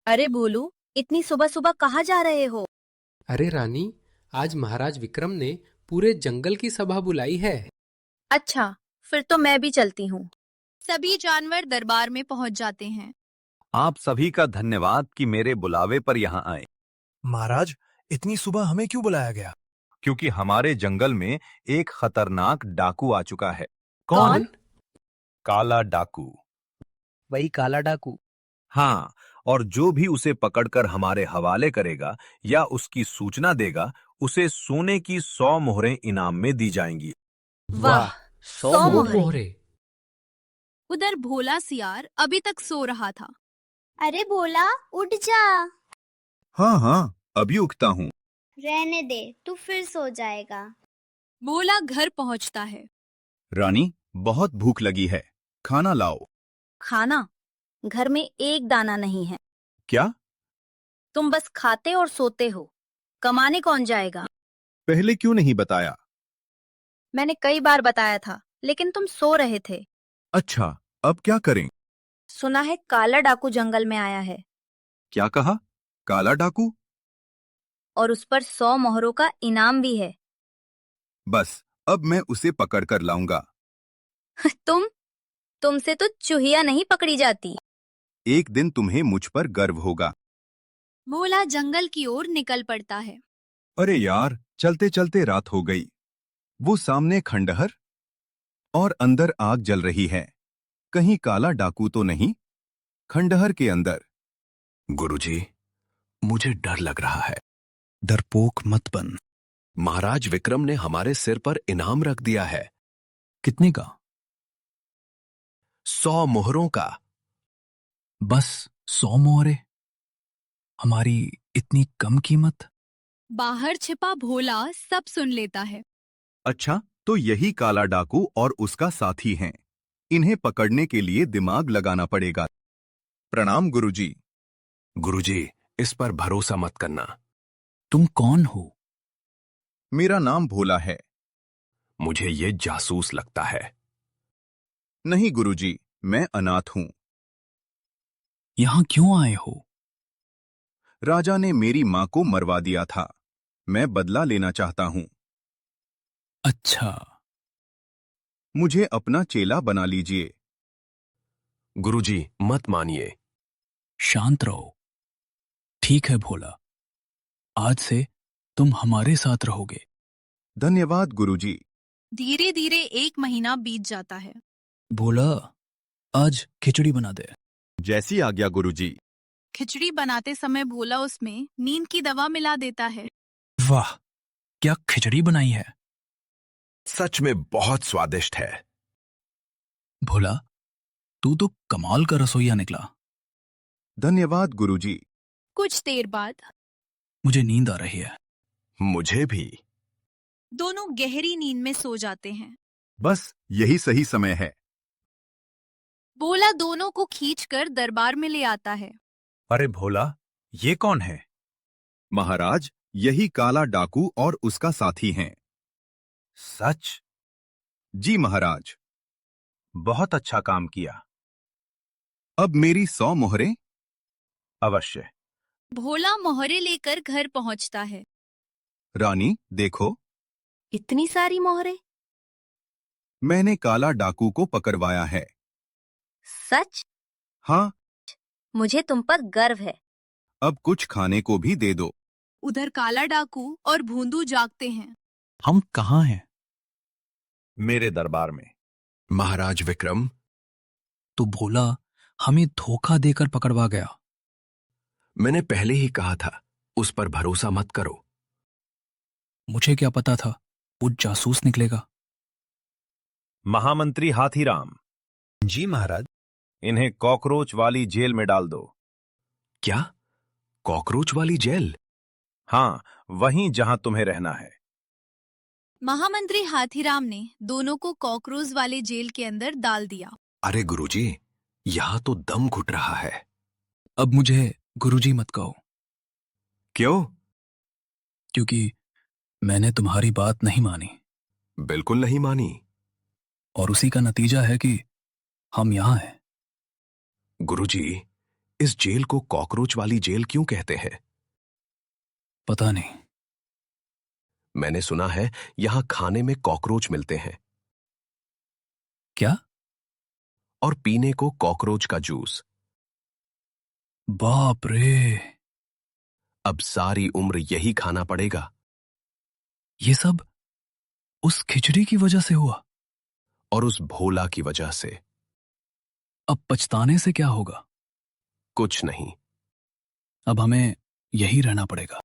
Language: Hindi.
अरे भोलू, इतनी सुबह सुबह कहाँ जा रहे हो? अरे रानी, आज महाराज विक्रम ने पूरे जंगल की सभा बुलाई है। अच्छा, फिर तो मैं भी चलती हूँ। सभी जानवर दरबार में पहुंच जाते हैं। आप सभी का धन्यवाद कि मेरे बुलावे पर यहाँ आए, महाराज, इतनी सुबह हमें क्यों बुलाया गया? क्योंकि हमारे जंगल में एक खतरनाक डाकू आ चुका है। कौन? काला डाकू। वही काला डाकू। हाँ, और जो भी उसे पकड़कर हमारे हवाले करेगा या उसकी सूचना देगा, उसे सोने की 100 मोहरें इनाम में दी जाएंगी। वाह, 100 100 मोहरे। मोहरे। उधर भोला सियार अभी तक सो रहा था। अरे भोला, उठ जा। हाँ हाँ, अभी उठता हूँ। रहने दे, तू फिर सो जाएगा। भोला घर पहुंचता है। रानी, बहुत भूख लगी है, खाना लाओ। खाना? घर में एक दाना नहीं है। क्या? तुम बस खाते और सोते हो। कमाने कौन जाएगा? पहले क्यों नहीं बताया? मैंने कई बार बताया था, लेकिन तुम सो रहे थे। अच्छा, अब क्या करें? सुना है काला डाकू जंगल में आया है क्या कहा? काला डाकू? और उस पर 100 मोहरों का इनाम भी है। बस, अब मैं उसे पकड़ कर लाऊंगा। तुमसे तो चूहिया नहीं पकड़ी जाती। एक दिन तुम्हें मुझ पर गर्व होगा। भोला जंगल की ओर निकल पड़ता है। अरे यार, चलते चलते रात हो गई। वो सामने खंडहर और अंदर आग जल रही है। कहीं काला डाकू तो नहीं? खंडहर के अंदर। गुरुजी, मुझे डर लग रहा है। डरपोक मत बन। महाराज विक्रम ने हमारे सिर पर इनाम रख दिया है। कितने का? 100 मोहरों का। बस 100 मोहरे? हमारी इतनी कम कीमत? बाहर छिपा भोला सब सुन लेता है। अच्छा, तो यही काला डाकू और उसका साथी हैं। इन्हें पकड़ने के लिए दिमाग लगाना पड़ेगा। प्रणाम गुरुजी। गुरुजी, इस पर भरोसा मत करना। तुम कौन हो? मेरा नाम भोला है। मुझे ये जासूस लगता है। नहीं गुरुजी, मैं अनाथ हूँ। यहाँ क्यों आए हो? राजा ने मेरी माँ को मरवा दिया था। मैं बदला लेना चाहता हूँ। अच्छा। मुझे अपना चेला बना लीजिए। गुरुजी, मत मानिए। शांत रहो। ठीक है भोला, आज से तुम हमारे साथ रहोगे। धन्यवाद गुरुजी। धीरे धीरे 1 महीना बीत जाता है। भोला, आज खिचड़ी बना दे। जैसी आज्ञा गुरुजी। खिचड़ी बनाते समय भोला उसमें नींद की दवा मिला देता है। वाह, क्या खिचड़ी बनाई है। सच में बहुत स्वादिष्ट है। भोला, तू तो कमाल का रसोइया निकला। धन्यवाद गुरुजी। कुछ देर बाद मुझे नींद आ रही है। मुझे भी। दोनों गहरी नींद में सो जाते हैं। बस यही सही समय है। भोला दोनों को खींचकर दरबार में ले आता है। अरे भोला, ये कौन है? महाराज, यही काला डाकू और उसका साथी हैं। सच? जी महाराज। बहुत अच्छा काम किया। अब मेरी 100 मोहरें? अवश्य। भोला मोहरे लेकर घर पहुंचता है। रानी, देखो, इतनी सारी मोहरे? मैंने काला डाकू को पकड़वाया है। सच? हाँ। मुझे तुम पर गर्व है। अब कुछ खाने को भी दे दो। उधर काला डाकू और भूंदू जागते हैं। हम कहाँ हैं? मेरे दरबार में। महाराज विक्रम, तो भोला हमें धोखा देकर पकड़वा गया। मैंने पहले ही कहा था, उस पर भरोसा मत करो। मुझे क्या पता था वो जासूस निकलेगा। महामंत्री हाथीराम, जी महाराज। इन्हें कॉकरोच वाली जेल में डाल दो। क्या? कॉकरोच वाली जेल? हाँ, वहीं जहां तुम्हें रहना है। महामंत्री हाथीराम ने दोनों को कॉकरोच वाले जेल के अंदर डाल दिया। अरे गुरुजी, यहां तो दम घुट रहा है। अब मुझे गुरुजी मत कहो, क्यों? क्योंकि मैंने तुम्हारी बात नहीं मानी बिल्कुल नहीं मानी। और उसी का नतीजा है कि हम यहाँ हैं। गुरुजी, इस जेल को कॉकरोच वाली जेल क्यों कहते हैं? पता नहीं। मैंने सुना है यहां खाने में कॉकरोच मिलते हैं क्या? और पीने को कॉकरोच का जूस। बाप रे! अब सारी उम्र यही खाना पड़ेगा। ये सब उस खिचड़ी की वजह से हुआ? और उस भोला की वजह से। अब पछताने से क्या होगा? कुछ नहीं। अब हमें यही रहना पड़ेगा।